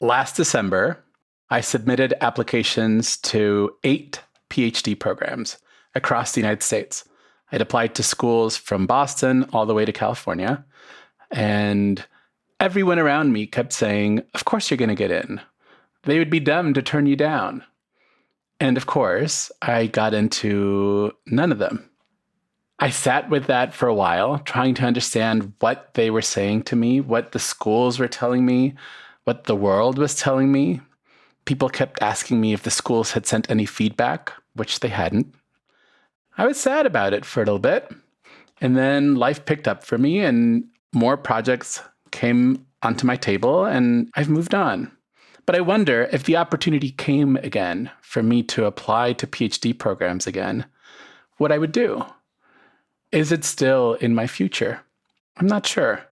Last December, I submitted applications to 8 PhD programs across the United States. I'd applied to schools from Boston all the way to California, and everyone around me kept saying, of course you're going to get in. They would be dumb to turn you down. And of course, I got into none of them. I sat with that for a while, trying to understand what they were saying to me, what the schools were telling me, what the world was telling me. People kept asking me if the schools had sent any feedback, which they hadn't. I was sad about it for a little bit. And then life picked up for me and more projects came onto my table and I've moved on. But I wonder if the opportunity came again for me to apply to PhD programs again, what I would do. Is it still in my future? I'm not sure.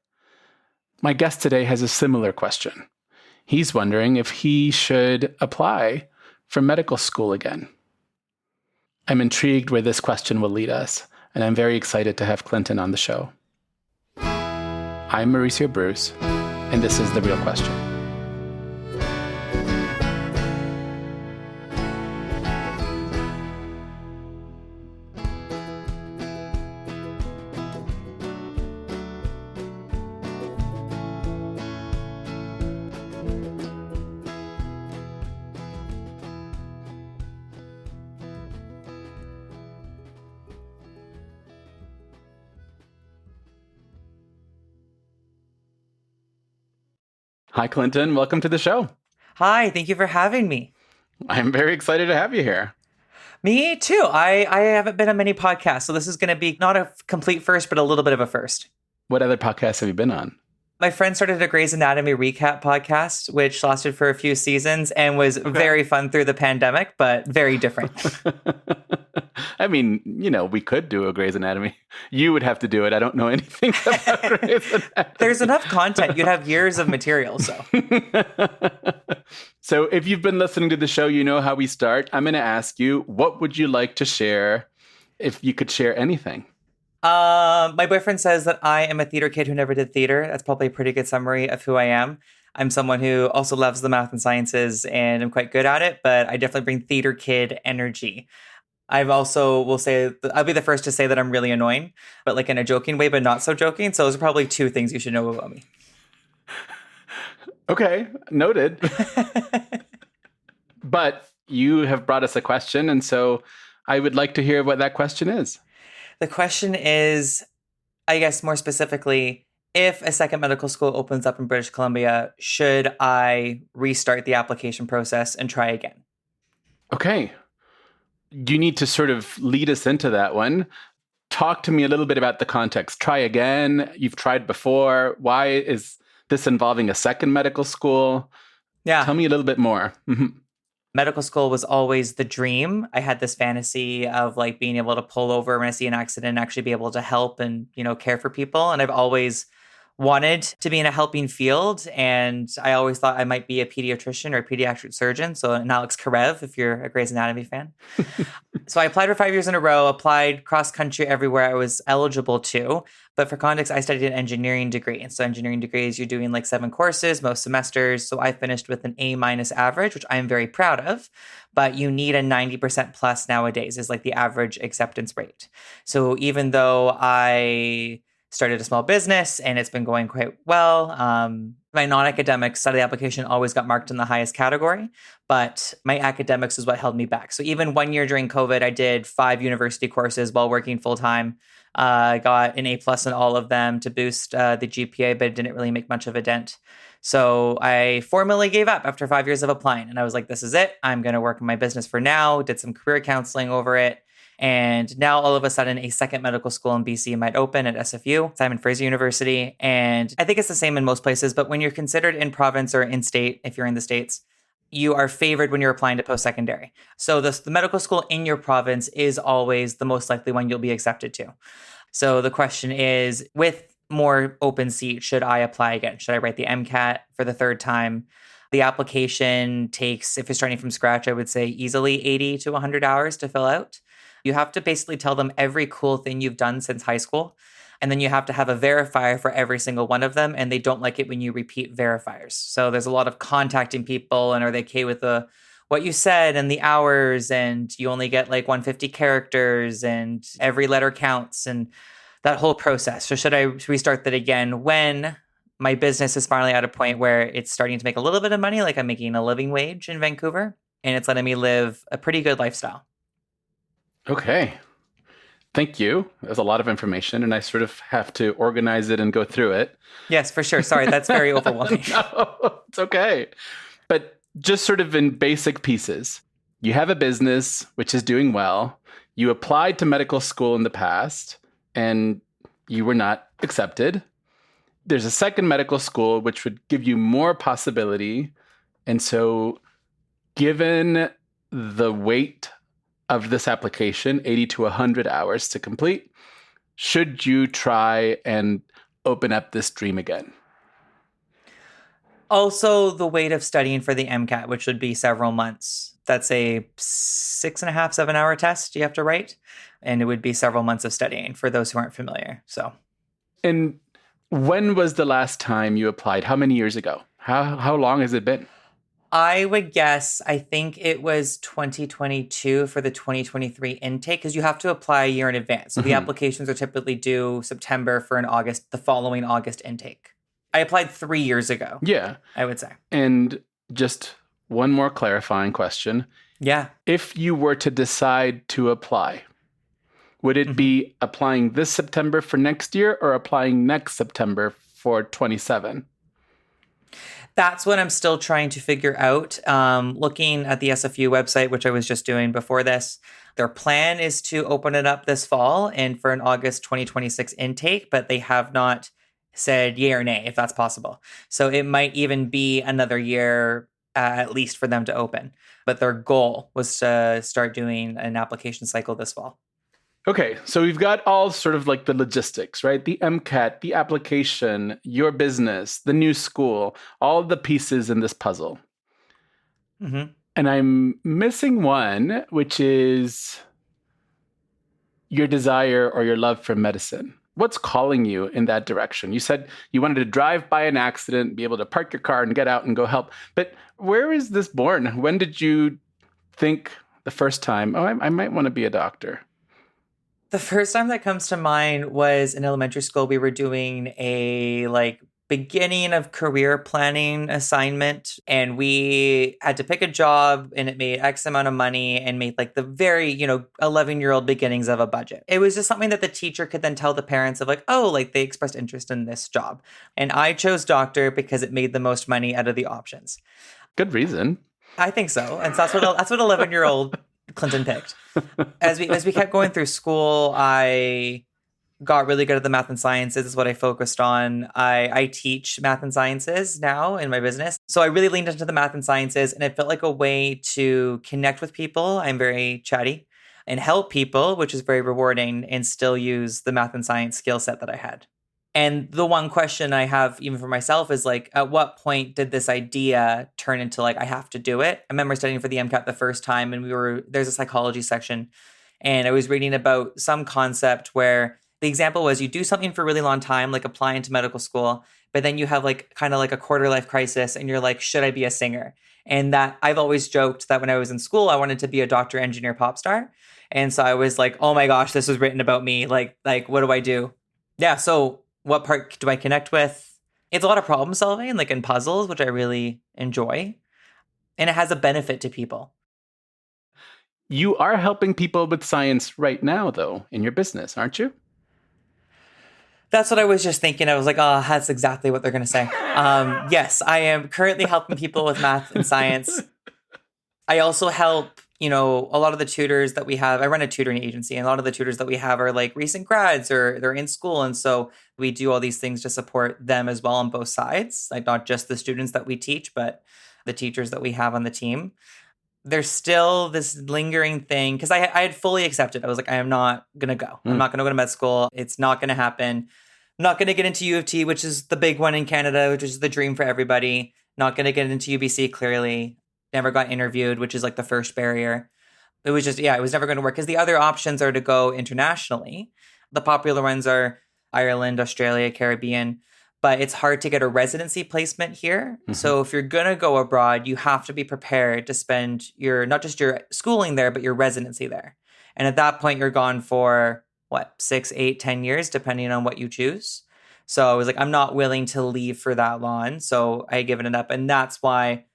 My guest today has a similar question. He's wondering if he should apply for medical school again. I'm intrigued where this question will lead us, and I'm very excited to have Clinton on the show. I'm Mauricio Bruce, and this is The Real Question. Hi, Clinton. Welcome to the show. Hi, thank you for having me. I'm very excited to have you here. Me too. I haven't been on many podcasts, so this is going to be not a complete first, but a little bit of a first. What other podcasts have you been on? My friend started a Grey's Anatomy recap podcast, which lasted for a few seasons and was very fun through the pandemic, but very different. I mean, we could do a Grey's Anatomy. You would have to do it. I don't know anything about Grey's Anatomy. There's enough content. You'd have years of material, so. So if you've been listening to the show, you know how we start. I'm going to ask you, what would you like to share if you could share anything? My boyfriend says that I am a theater kid who never did theater. That's probably a pretty good summary of who I am. I'm someone who also loves the math and sciences and I'm quite good at it, but I definitely bring theater kid energy. I've also will say, I'll be the first to say that I'm really annoying, but like in a joking way, but not so joking. So those are probably two things you should know about me. Okay, noted. But you have brought us a question, and so I would like to hear what that question is. The question is, I guess more specifically, if a second medical school opens up in British Columbia, should I restart the application process and try again? Okay. You need to sort of lead us into that one. Talk to me a little bit about the context. Try again. You've tried before. Why is this involving a second medical school? Yeah. Tell me a little bit more. Medical school was always the dream. I had this fantasy of like being able to pull over when I see an accident and actually be able to help and, care for people. And I've always wanted to be in a helping field. And I always thought I might be a pediatrician or a pediatric surgeon. So an Alex Karev, if you're a Grey's Anatomy fan. So I applied for 5 years in a row, applied cross country everywhere I was eligible to. But for context, I studied an engineering degree. And so engineering degrees, you're doing like 7 courses, most semesters. So I finished with an A- average, which I'm very proud of. But you need a 90% plus nowadays is like the average acceptance rate. So even though I started a small business and it's been going quite well, my non-academic study application always got marked in the highest category, but my academics is what held me back. So even 1 year during COVID, I did 5 university courses while working full-time. I got an A+ in all of them to boost the GPA, but it didn't really make much of a dent. So I formally gave up after 5 years of applying. And I was like, this is it. I'm going to work in my business for now. Did some career counseling over it. And now all of a sudden, a second medical school in BC might open at SFU, Simon Fraser University. And I think it's the same in most places. But when you're considered in province or in state, if you're in the States, you are favored when you're applying to post-secondary. So the medical school in your province is always the most likely one you'll be accepted to. So the question is, with more open seats, should I apply again? Should I write the MCAT for the third time? The application takes, if you're starting from scratch, I would say easily 80 to 100 hours to fill out. You have to basically tell them every cool thing you've done since high school. And then you have to have a verifier for every single one of them. And they don't like it when you repeat verifiers. So there's a lot of contacting people and are they okay with what you said and the hours, and you only get like 150 characters and every letter counts and that whole process. So should I restart that again when my business is finally at a point where it's starting to make a little bit of money, like I'm making a living wage in Vancouver, and it's letting me live a pretty good lifestyle? Okay. Thank you. There's a lot of information, and I sort of have to organize it and go through it. Yes, for sure. Sorry, that's very overwhelming. No, it's okay. But just sort of in basic pieces, you have a business which is doing well. You applied to medical school in the past, and you were not accepted. There's a second medical school which would give you more possibility. And so, given the weight of this application, 80 to 100 hours to complete, should you try and open up this dream again? Also, the weight of studying for the MCAT, which would be several months. That's a 6.5, 7 hour test you have to write. And it would be several months of studying for those who aren't familiar. So, and when was the last time you applied? How many years ago? How long has it been? I would guess, I think it was 2022 for the 2023 intake, because you have to apply a year in advance. So the applications are typically due September for the following August intake. I applied 3 years ago. Yeah. I would say. And just one more clarifying question. Yeah. If you were to decide to apply, would it be applying this September for next year or applying next September for 27? That's what I'm still trying to figure out. Looking at the SFU website, which I was just doing before this, their plan is to open it up this fall and for an August 2026 intake, but they have not said yay or nay if that's possible. So it might even be another year at least for them to open. But their goal was to start doing an application cycle this fall. Okay, so we've got all sort of like the logistics, right? The MCAT, the application, your business, the new school, all the pieces in this puzzle. And I'm missing one, which is your desire or your love for medicine. What's calling you in that direction? You said you wanted to drive by an accident, be able to park your car and get out and go help. But where is this born? When did you think the first time, I might want to be a doctor? The first time that comes to mind was in elementary school. We were doing a beginning of career planning assignment, and we had to pick a job, and it made X amount of money and made the very 11-year-old beginnings of a budget. It was just something that the teacher could then tell the parents of they expressed interest in this job, and I chose doctor because it made the most money out of the options. Good reason. I think so, and so that's what 11-year-old Clinton picked. As we kept going through school, I got really good at the math and sciences is what I focused on. I teach math and sciences now in my business. So I really leaned into the math and sciences, and it felt like a way to connect with people. I'm very chatty, and help people, which is very rewarding, and still use the math and science skill set that I had. And the one question I have even for myself is at what point did this idea turn into I have to do it? I remember studying for the MCAT the first time, and there's a psychology section, and I was reading about some concept where the example was you do something for a really long time, like applying to medical school, but then you have kind of a quarter life crisis, and you're like, should I be a singer? And that I've always joked that when I was in school, I wanted to be a doctor, engineer, pop star. And so I was like, oh my gosh, this was written about me. What do I do? Yeah. So what part do I connect with? It's a lot of problem solving, in puzzles, which I really enjoy. And it has a benefit to people. You are helping people with science right now, though, in your business, aren't you? That's what I was just thinking. I was like, oh, that's exactly what they're going to say. Yes, I am currently helping people with math and science. I also help, a lot of the tutors that we have. I run a tutoring agency, and a lot of the tutors that we have are recent grads or they're in school. And so we do all these things to support them as well on both sides, not just the students that we teach, but the teachers that we have on the team. There's still this lingering thing because I had fully accepted. I was like, I am not going to go. I'm not going to go to med school. It's not going to happen. I'm not going to get into U of T, which is the big one in Canada, which is the dream for everybody. Not going to get into UBC, clearly. Never got interviewed, which is the first barrier. It was just, it was never going to work because the other options are to go internationally. The popular ones are Ireland, Australia, Caribbean. But it's hard to get a residency placement here. Mhm. So if you're going to go abroad, you have to be prepared to spend your, not just your schooling there, but your residency there. And at that point, you're gone for what, 6, 8, 10 years, depending on what you choose. So I was like, I'm not willing to leave for that long. So I had given it up. And that's why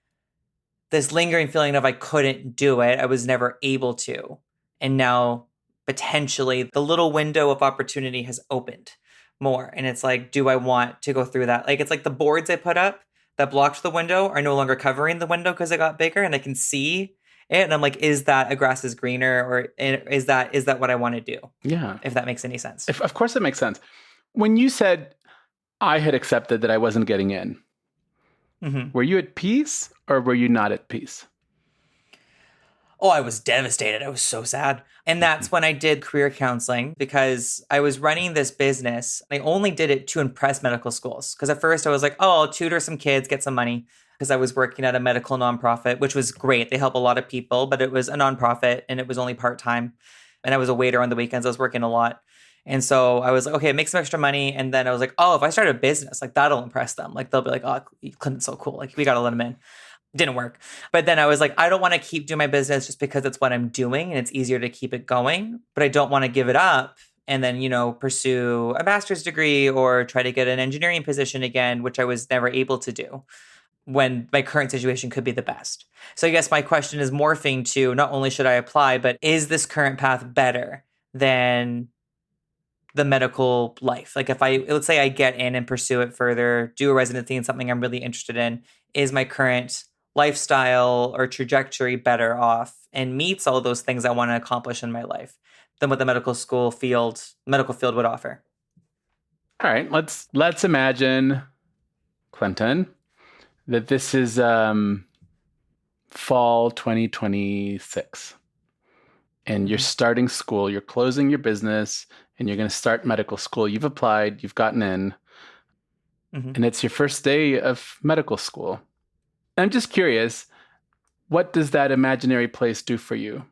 this lingering feeling of I couldn't do it, I was never able to. And now potentially the little window of opportunity has opened more. And it's like, do I want to go through that? Like, it's like the boards I put up that blocked the window are no longer covering the window because it got bigger and I can see it. And I'm like, is that a grass is greener, or is that what I want to do? Yeah. If that makes any sense. Of course it makes sense. When you said I had accepted that I wasn't getting in, were you at peace or were you not at peace? Oh, I was devastated. I was so sad. And that's when I did career counseling, because I was running this business. I only did it to impress medical schools. Because at first I was like, oh, I'll tutor some kids, get some money. Because I was working at a medical nonprofit, which was great. They help a lot of people, but it was a nonprofit and it was only part-time. And I was a waiter on the weekends. I was working a lot. And so I was like, okay, make some extra money. And then I was like, oh, if I start a business, like that'll impress them. Like they'll be like, oh, Clinton's so cool. Like we got to let him in. Didn't work. But then I was like, I don't want to keep doing my business just because it's what I'm doing and it's easier to keep it going. But I don't want to give it up and then, pursue a master's degree or try to get an engineering position again, which I was never able to do when my current situation could be the best. So I guess my question is morphing to not only should I apply, but is this current path better than the medical life? Like if let's say I get in and pursue it further, do a residency in something I'm really interested in, is my current lifestyle or trajectory better off and meets all those things I want to accomplish in my life than what the medical field would offer? All right, let's imagine, Clinton, that this is fall 2026 and you're starting school, you're closing your business and you're going to start medical school. You've applied, you've gotten in, and it's your first day of medical school. I'm just curious, what does that imaginary place do for you?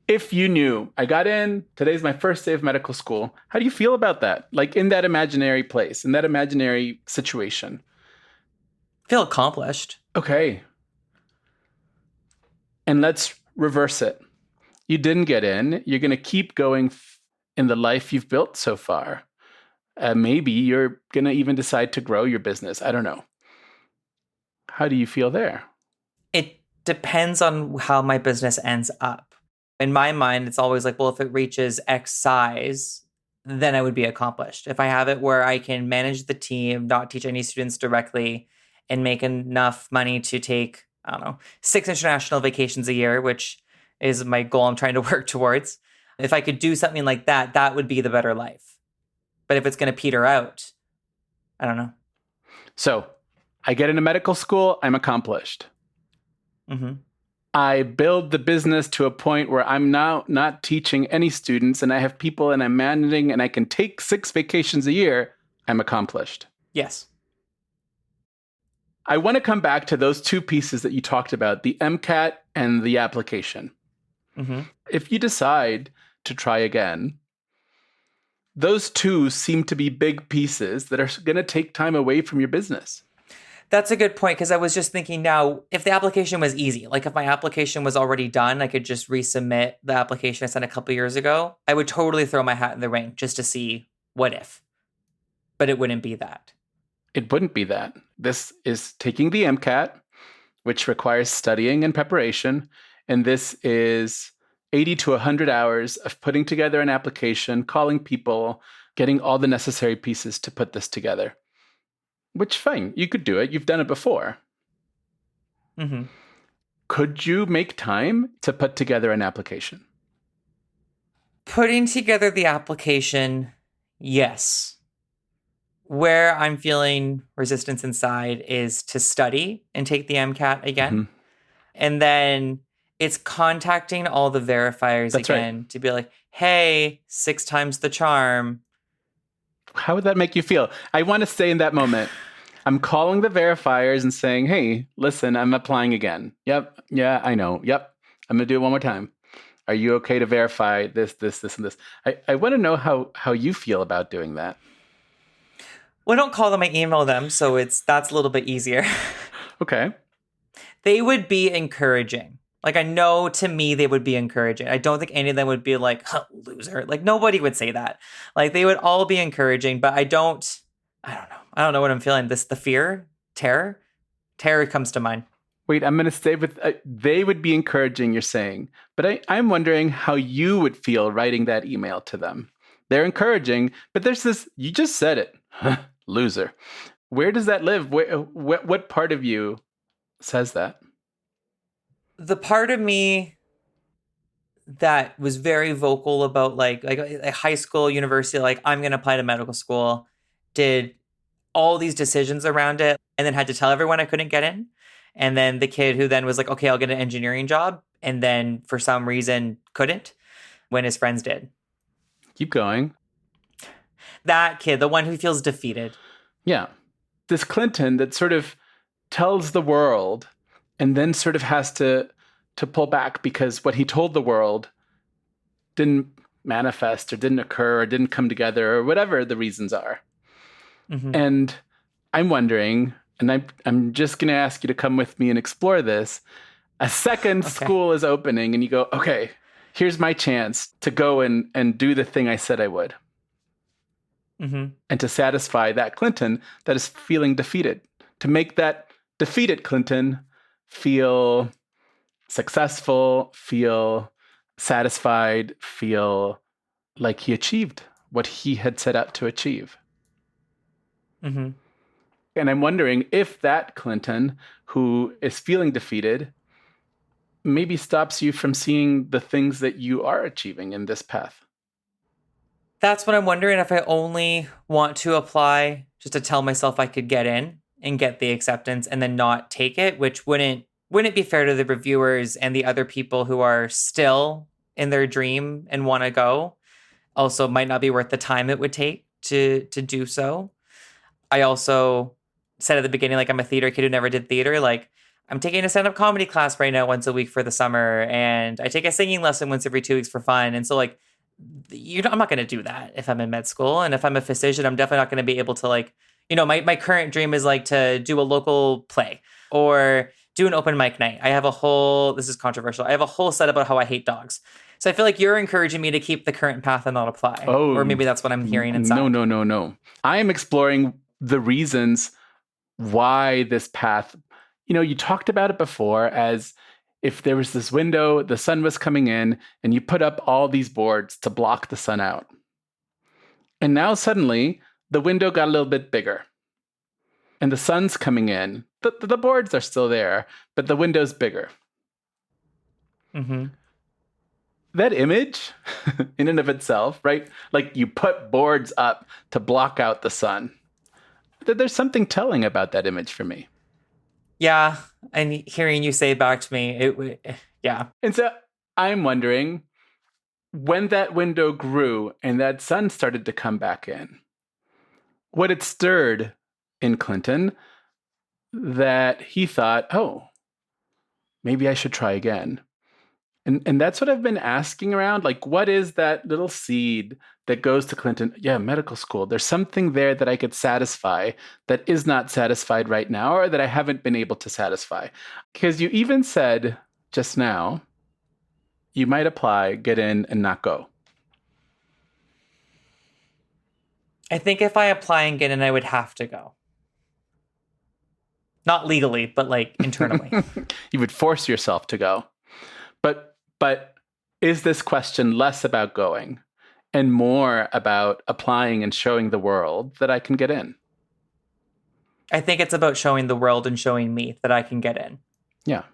If you knew, I got in, today's my first day of medical school, how do you feel about that? Like in that imaginary place, in that imaginary situation? Feel accomplished. Okay. And let's reverse it. You didn't get in. You're going to keep going in the life you've built so far. Maybe you're going to even decide to grow your business. I don't know. How do you feel there? It depends on how my business ends up. In my mind, it's always like, well, if it reaches X size, then I would be accomplished. If I have it where I can manage the team, not teach any students directly, and make enough money to take, 6 international vacations a year, which is my goal I'm trying to work towards. If I could do something like that, that would be the better life. But if it's going to peter out, I don't know. So I get into medical school, I'm accomplished. I build the business to a point where I'm now not teaching any students and I have people and I'm managing and I can take 6 vacations a year, I'm accomplished. Yes. I want to come back to those 2 pieces that you talked about, the MCAT and the application. If you decide to try again, those 2 seem to be big pieces that are going to take time away from your business. That's a good point, because I was just thinking now, if the application was easy, like if my application was already done, I could just resubmit the application I sent a couple years ago, I would totally throw my hat in the ring just to see what if. But it wouldn't be that. It wouldn't be that. This is taking the MCAT, which requires studying and preparation, and this is 80 to 100 hours of putting together an application, calling people, getting all the necessary pieces to put this together. Which, fine, you could do it. You've done it before. Could you make time to put together an application? Putting together the application, yes. Where I'm feeling resistance inside is to study and take the MCAT again. And then it's contacting all the verifiers again to be like, hey, 6 times the charm. How would that make you feel? I want to stay in that moment. I'm calling the verifiers and saying, hey, listen, I'm applying again. Yep. Yeah, I know. Yep. I'm going to do it one more time. Are you okay to verify this, this, this, and this? I want to know how you feel about doing that. Well, I don't call them, I email them, so that's a little bit easier. Okay. They would be encouraging. Like, I know to me they would be encouraging. I don't think any of them would be like, huh, loser. Like, nobody would say that. Like, they would all be encouraging, but I don't know. I don't know what I'm feeling. The fear, terror comes to mind. Wait, I'm going to stay with, they would be encouraging, you're saying. But I'm wondering how you would feel writing that email to them. They're encouraging, but there's this, you just said it, loser. Where does that live? What part of you says that? The part of me that was very vocal about like high school, university, like I'm going to apply to medical school, did all these decisions around it, and then had to tell everyone I couldn't get in. And then the kid who then was like, okay, I'll get an engineering job, and then for some reason couldn't when his friends did. Keep going. That kid, the one who feels defeated. Yeah. This Clinton that sort of tells the world and then sort of has to pull back because what he told the world didn't manifest or didn't occur or didn't come together or whatever the reasons are. Mm-hmm. And I'm wondering, and I'm just going to ask you to come with me and explore this. A second school is opening and you go, okay, here's my chance to go and do the thing I said I would. Mm-hmm. And to satisfy that Clinton that is feeling defeated, to make that defeated Clinton feel successful, feel satisfied, feel like he achieved what he had set out to achieve. Mm-hmm. And I'm wondering if that Clinton who is feeling defeated maybe stops you from seeing the things that you are achieving in this path. That's what I'm wondering, if I only want to apply just to tell myself I could get in and get the acceptance and then not take it, which wouldn't be fair to the reviewers and the other people who are still in their dream and want to go. Also might not be worth the time it would take to do so. I also said at the beginning, like, I'm a theater kid who never did theater. Like, I'm taking a stand-up comedy class right now once a week for the summer, and I take a singing lesson once every 2 weeks for fun. And so, like, I'm not going to do that if I'm in med school. And if I'm a physician, I'm definitely not going to be able to, like, my current dream is like to do a local play or do an open mic night. This is controversial, I have a whole set about how I hate dogs. So I feel like you're encouraging me to keep the current path and not apply. Oh, or maybe that's what I'm hearing inside. No. I am exploring the reasons why this path, you talked about it before as if there was this window, the sun was coming in, and you put up all these boards to block the sun out. And now suddenly the window got a little bit bigger and the sun's coming in. The boards are still there, but the window's bigger. Mm-hmm. That image in and of itself, right? Like, you put boards up to block out the sun. There's something telling about that image for me. Yeah. And hearing you say it back to me, yeah. And so I'm wondering, when that window grew and that sun started to come back in, what it stirred in Clinton that he thought, oh, maybe I should try again. And that's what I've been asking around. Like, what is that little seed that goes to Clinton? Yeah, medical school. There's something there that I could satisfy that is not satisfied right now, or that I haven't been able to satisfy. Because you even said just now, you might apply, get in, and not go. I think if I apply and get in, I would have to go. Not legally, but like internally. You would force yourself to go. But is this question less about going and more about applying and showing the world that I can get in? I think it's about showing the world and showing me that I can get in. Yeah.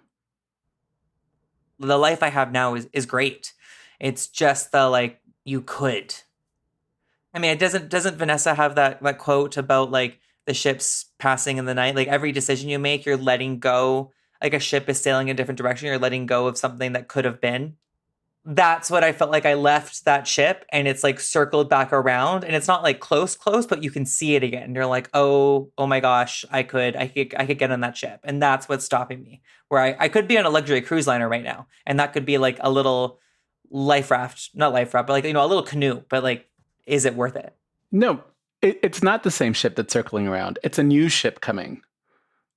The life I have now is great. It's just the, like, you could. I mean, doesn't Vanessa have that quote about, like, the ships passing in the night? Like, every decision you make, you're letting go. Like, a ship is sailing in a different direction. You're letting go of something that could have been. That's what I felt like. I left that ship and it's like circled back around, and it's not like close, but you can see it again. You're like, oh my gosh, I could get on that ship. And that's what's stopping me. Where I could be on a luxury cruise liner right now. And that could be like a little not life raft, but like, a little canoe, but like, is it worth it? No, it's not the same ship that's circling around. It's a new ship coming.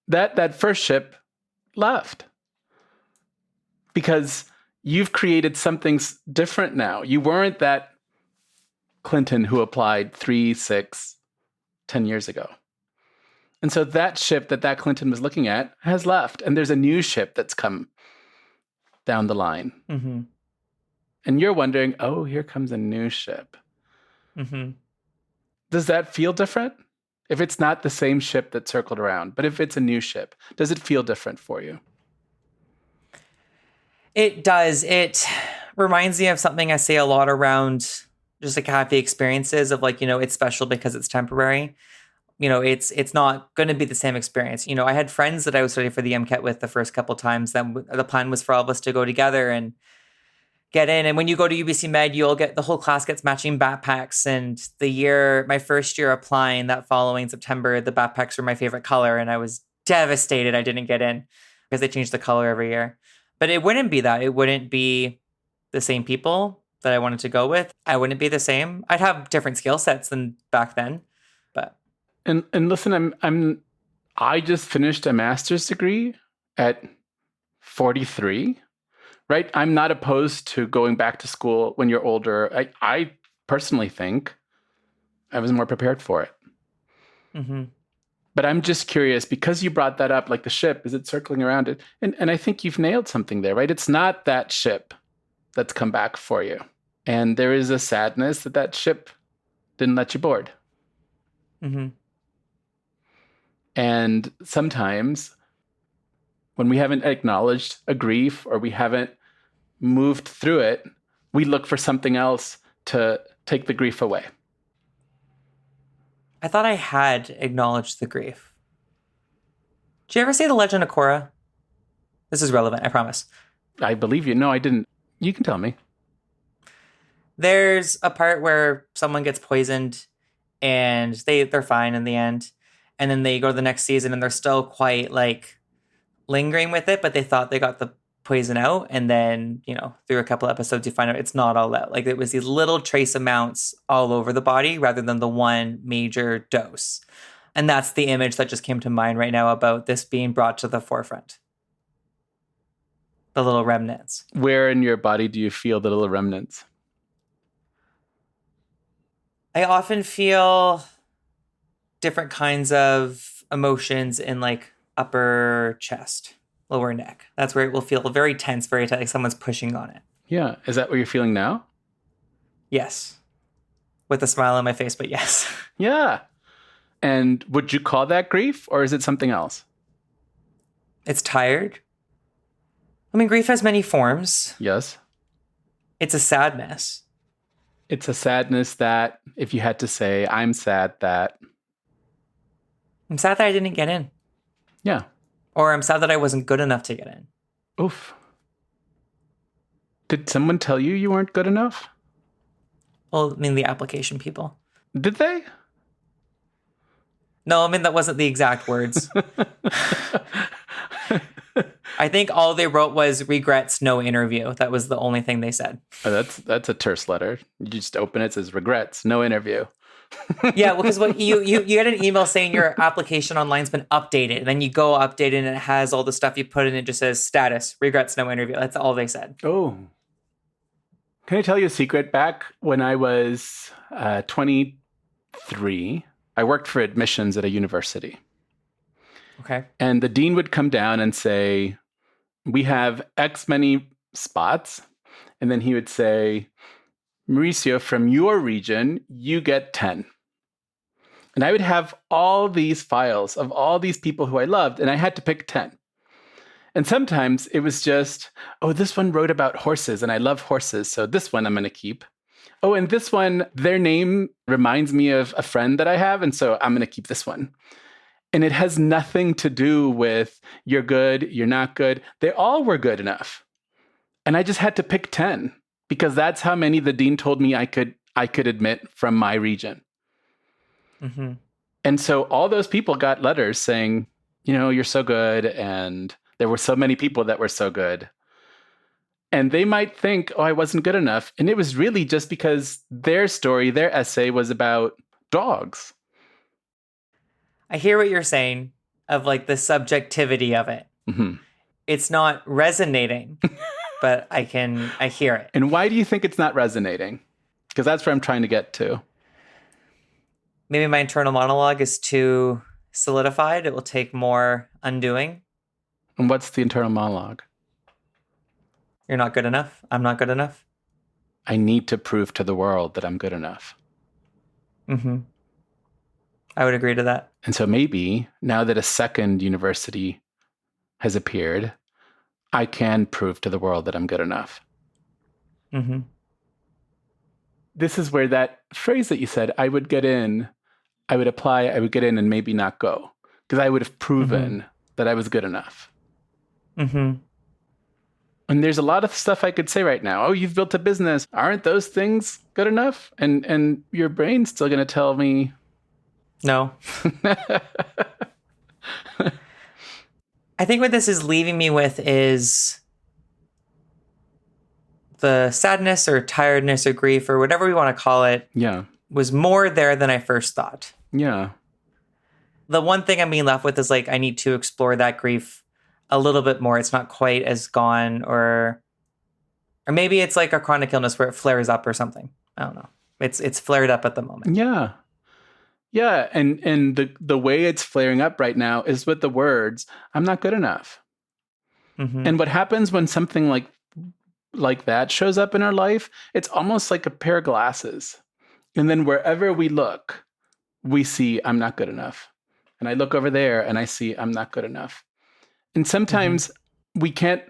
That first ship left because you've created something different now. You weren't that Clinton who applied 3, 6, 10 years ago. And so that ship that Clinton was looking at has left. And there's a new ship that's come down the line. Mm-hmm. And you're wondering, oh, here comes a new ship. Mm-hmm. Does that feel different? If it's not the same ship that circled around, but if it's a new ship, does it feel different for you? It does. It reminds me of something I say a lot around just like happy experiences of like, it's special because it's temporary. It's not going to be the same experience. I had friends that I was studying for the MCAT with the first couple times. Then the plan was for all of us to go together and get in. And when you go to UBC Med, the whole class gets matching backpacks. And my first year applying that following September, the backpacks were my favorite color. And I was devastated I didn't get in because they change the color every year. But it wouldn't be that. It wouldn't be the same people that I wanted to go with. I wouldn't be the same. I'd have different skill sets than back then. But and listen, I just finished a master's degree at 43. Right? I'm not opposed to going back to school when you're older. I personally think I was more prepared for it. Mm-hmm. But I'm just curious, because you brought that up, like the ship, is it circling around it? And I think you've nailed something there, right? It's not that ship that's come back for you. And there is a sadness that ship didn't let you board. Mm-hmm. And sometimes when we haven't acknowledged a grief or we haven't moved through it, we look for something else to take the grief away. I thought I had acknowledged the grief. Did you ever see The Legend of Korra? This is relevant, I promise. I believe you. No, I didn't. You can tell me. There's a part where someone gets poisoned and they're fine in the end. And then they go to the next season and they're still quite like lingering with it, but they thought they got the poison out. And then, through a couple episodes, you find out it's not all out. Like it was these little trace amounts all over the body rather than the one major dose. And that's the image that just came to mind right now about this being brought to the forefront. The little remnants. Where in your body do you feel the little remnants? I often feel different kinds of emotions in like upper chest, lower neck. That's where it will feel very tense, very tight, like someone's pushing on it. Yeah. Is that what you're feeling now? Yes. With a smile on my face, but yes. Yeah. And would you call that grief or is it something else? It's tired. I mean, grief has many forms. Yes. It's a sadness. It's a sadness that, if you had to say, I'm sad that I didn't get in. Yeah. Or I'm sad that I wasn't good enough to get in. Oof. Did someone tell you weren't good enough? Well, I mean, the application people. Did they? No, I mean, that wasn't the exact words. I think all they wrote was regrets, no interview. That was the only thing they said. Oh, that's a terse letter. You just open it, says regrets, no interview. Yeah, well, because you get an email saying your application online's been updated, and then you go update it, and it has all the stuff you put in. It just says status, regrets, no interview. That's all they said. Oh. Can I tell you a secret? Back when I was 23, I worked for admissions at a university. Okay. And the dean would come down and say, we have X many spots. And then he would say, Mauricio, from your region, you get 10. And I would have all these files of all these people who I loved, and I had to pick 10. And sometimes it was just, oh, this one wrote about horses, and I love horses, so this one I'm going to keep. Oh, and this one, their name reminds me of a friend that I have, and so I'm going to keep this one. And it has nothing to do with you're good, you're not good. They all were good enough. And I just had to pick 10 because that's how many the dean told me I could admit from my region. Mm-hmm. And so all those people got letters saying, you're so good. And there were so many people that were so good. And they might think, oh, I wasn't good enough. And it was really just because their story, their essay was about dogs. I hear what you're saying of like the subjectivity of it. Mm-hmm. It's not resonating, but I hear it. And why do you think it's not resonating? Because that's where I'm trying to get to. Maybe my internal monologue is too solidified. It will take more undoing. And what's the internal monologue? You're not good enough. I'm not good enough. I need to prove to the world that I'm good enough. Mm-hmm. I would agree to that. And so maybe now that a second university has appeared, I can prove to the world that I'm good enough. Mm-hmm. This is where that phrase that you said, I would get in, I would apply, I would get in and maybe not go, because I would have proven that I was good enough. Mm-hmm. And there's a lot of stuff I could say right now. Oh, you've built a business. Aren't those things good enough? And your brain's still going to tell me, no. I think what this is leaving me with is the sadness or tiredness or grief or whatever we want to call it. Yeah. Was more there than I first thought. Yeah. The one thing I'm being left with is like, I need to explore that grief a little bit more. It's not quite as gone, or maybe it's like a chronic illness where it flares up or something. I don't know. It's flared up at the moment. Yeah. Yeah. And the way it's flaring up right now is with the words, I'm not good enough. Mm-hmm. And what happens when something like that shows up in our life, it's almost like a pair of glasses. And then wherever we look, we see I'm not good enough. And I look over there and I see I'm not good enough. And sometimes we can't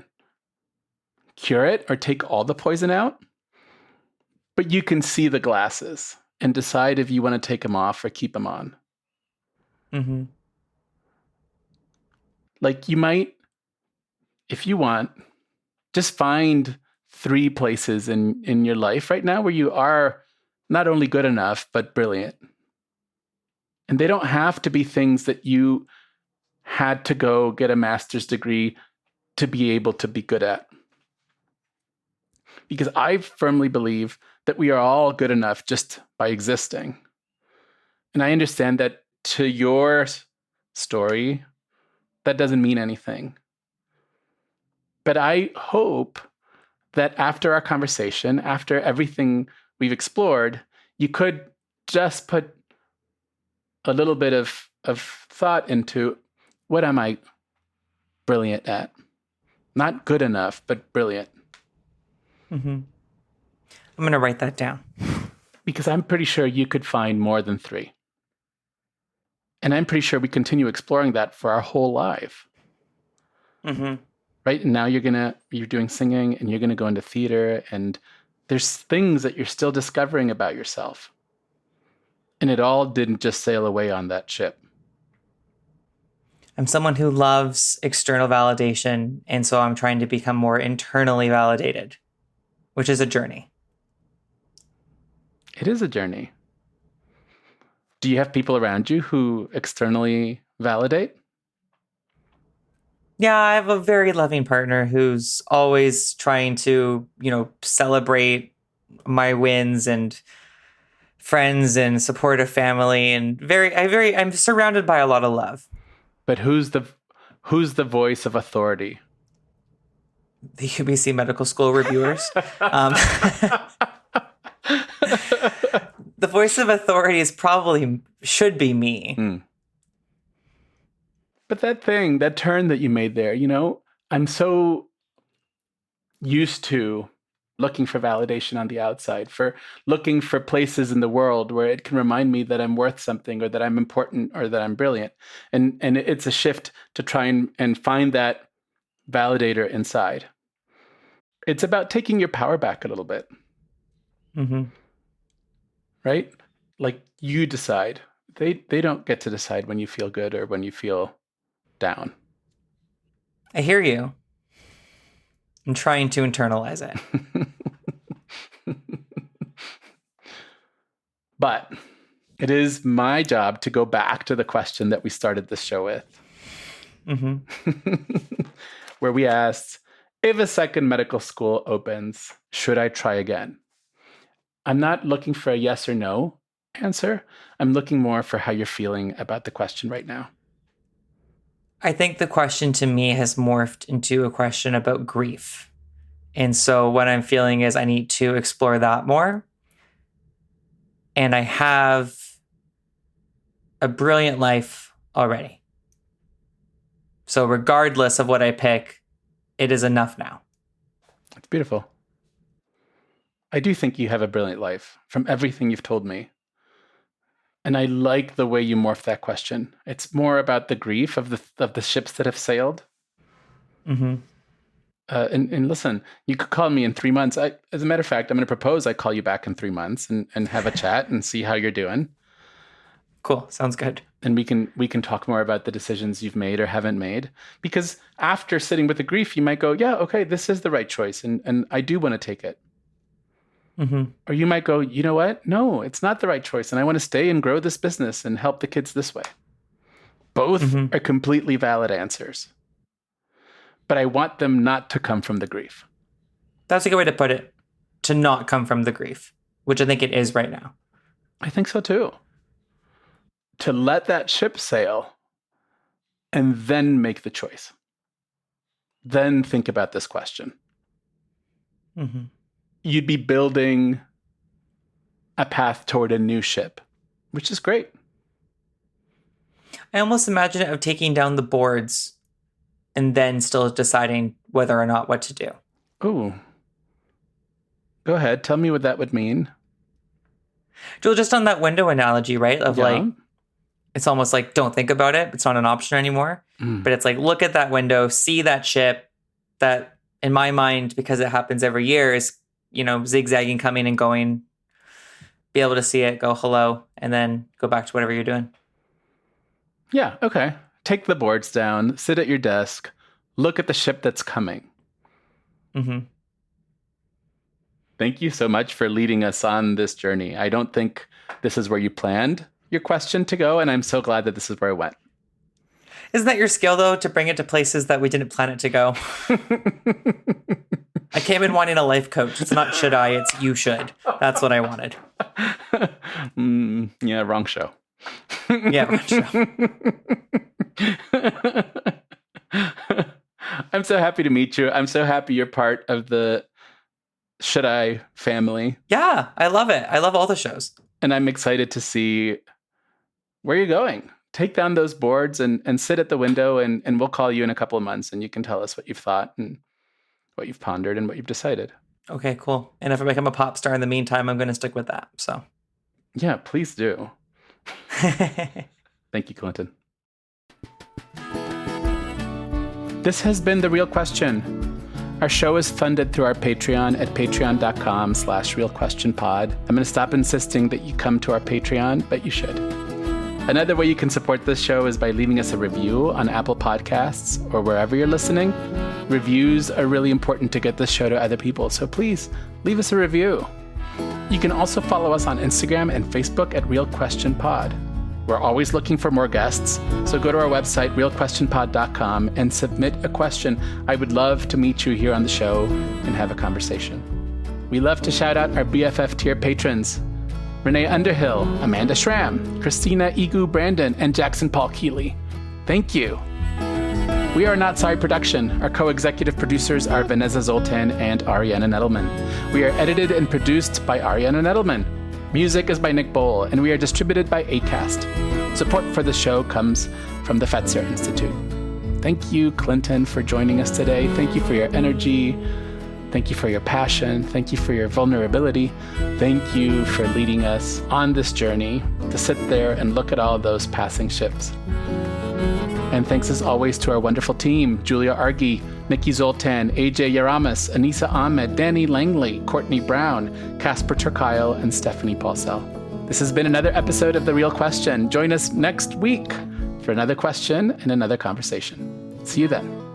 cure it or take all the poison out, but you can see the glasses and decide if you want to take them off or keep them on. Mm-hmm. Like you might, if you want, just find 3 places in your life right now where you are not only good enough, but brilliant. And they don't have to be things that you had to go get a master's degree to be able to be good at. Because I firmly believe that we are all good enough just by existing. And I understand that to your story, that doesn't mean anything. But I hope that after our conversation, after everything we've explored, you could just put a little bit of thought into, what am I brilliant at? Not good enough, but brilliant. Mm-hmm. I'm going to write that down. Because I'm pretty sure you could find more than 3. And I'm pretty sure we continue exploring that for our whole life. Mm-hmm. Right? And now you're doing singing and you're going to go into theater, and there's things that you're still discovering about yourself. And it all didn't just sail away on that ship. I'm someone who loves external validation, and so I'm trying to become more internally validated, which is a journey. It is a journey. Do you have people around you who externally validate? Yeah, I have a very loving partner who's always trying to, celebrate my wins and friends and support a family, and I'm surrounded by a lot of love. But who's the voice of authority? The UBC Medical School reviewers. The voice of authority should be me. But that turn that you made there, I'm so used to looking for validation on the outside, for looking for places in the world where it can remind me that I'm worth something, or that I'm important, or that I'm brilliant. And it's a shift to try and find that validator inside. It's about taking your power back a little bit. Mm-hmm. Right? Like, you decide. They don't get to decide when you feel good or when you feel down. I hear you. I'm trying to internalize it. But it is my job to go back to the question that we started this show with. Mm-hmm. Where we asked, If a second medical school opens, should I try again? I'm not looking for a yes or no answer. I'm looking more for how you're feeling about the question right now. I think the question to me has morphed into a question about grief. And so what I'm feeling is I need to explore that more. And I have a brilliant life already. So regardless of what I pick, it is enough now. It's beautiful. I do think you have a brilliant life from everything you've told me. And I like the way you morph that question. It's more about the grief of the ships that have sailed. Mm-hmm. And listen, you could call me in 3 months. As a matter of fact, I'm going to propose I call you back in 3 months and have a chat and see how you're doing. Cool. Sounds good. And we can talk more about the decisions you've made or haven't made. Because after sitting with the grief, you might go, yeah, okay, this is the right choice. And I do want to take it. Mm-hmm. Or you might go, you know what? No, it's not the right choice. And I want to stay and grow this business and help the kids this way. Both are completely valid answers. But I want them not to come from the grief. That's a good way to put it. To not come from the grief, which I think it is right now. I think so too. To let that ship sail and then make the choice. Then think about this question. Mm-hmm. You'd be building a path toward a new ship, which is great. I almost imagine it of taking down the boards and then still deciding whether or not what to do. Ooh. Go ahead. Tell me what that would mean. Joel, just on that window analogy, right? Of like, it's almost like, don't think about it. It's not an option anymore. But it's like, look at that window, see that ship that in my mind, because it happens every year, is, zigzagging, coming and going, be able to see it, go hello, and then go back to whatever you're doing. Yeah. Okay. Take the boards down, sit at your desk, look at the ship that's coming. Mm-hmm. Thank you so much for leading us on this journey. I don't think this is where you planned your question to go, and I'm so glad that this is where it went. Isn't that your skill, though, to bring it to places that we didn't plan it to go? I came in wanting a life coach. It's not should I, it's you should. That's what I wanted. Yeah, wrong show. Yeah, wrong show. I'm so happy to meet you. I'm so happy you're part of the Should I family. Yeah, I love it. I love all the shows. And I'm excited to see where you're going. Take down those boards and sit at the window, and we'll call you in a couple of months and you can tell us what you've thought and what you've pondered and what you've decided. Okay, cool. And if I become a pop star in the meantime, I'm going to stick with that. So, yeah, please do. Thank you, Clinton. This has been The Real Question. Our show is funded through our Patreon at patreon.com/realquestionpod. I'm going to stop insisting that you come to our Patreon, but you should. Another way you can support this show is by leaving us a review on Apple Podcasts or wherever you're listening. Reviews are really important to get this show to other people, so please leave us a review. You can also follow us on Instagram and Facebook at Real Question Pod. We're always looking for more guests, so go to our website, realquestionpod.com, and submit a question. I would love to meet you here on the show and have a conversation. We love to shout out our BFF tier patrons: Renee Underhill, Amanda Schramm, Christina Igu Brandon, and Jackson Paul Keeley. Thank you. We are Not Sorry Production. Our co-executive producers are Vanessa Zoltan and Ariana Nettleman. We are edited and produced by Ariana Nettleman. Music is by Nick Bowl, and we are distributed by Acast. Support for the show comes from the Fetzer Institute. Thank you, Clinton, for joining us today. Thank you for your energy. Thank you for your passion. Thank you for your vulnerability. Thank you for leading us on this journey to sit there and look at all those passing ships. And thanks as always to our wonderful team: Julia Argy, Nikki Zoltan, AJ Yaramas, Anissa Ahmed, Danny Langley, Courtney Brown, Casper Turkile, and Stephanie Paulsell. This has been another episode of The Real Question. Join us next week for another question and another conversation. See you then.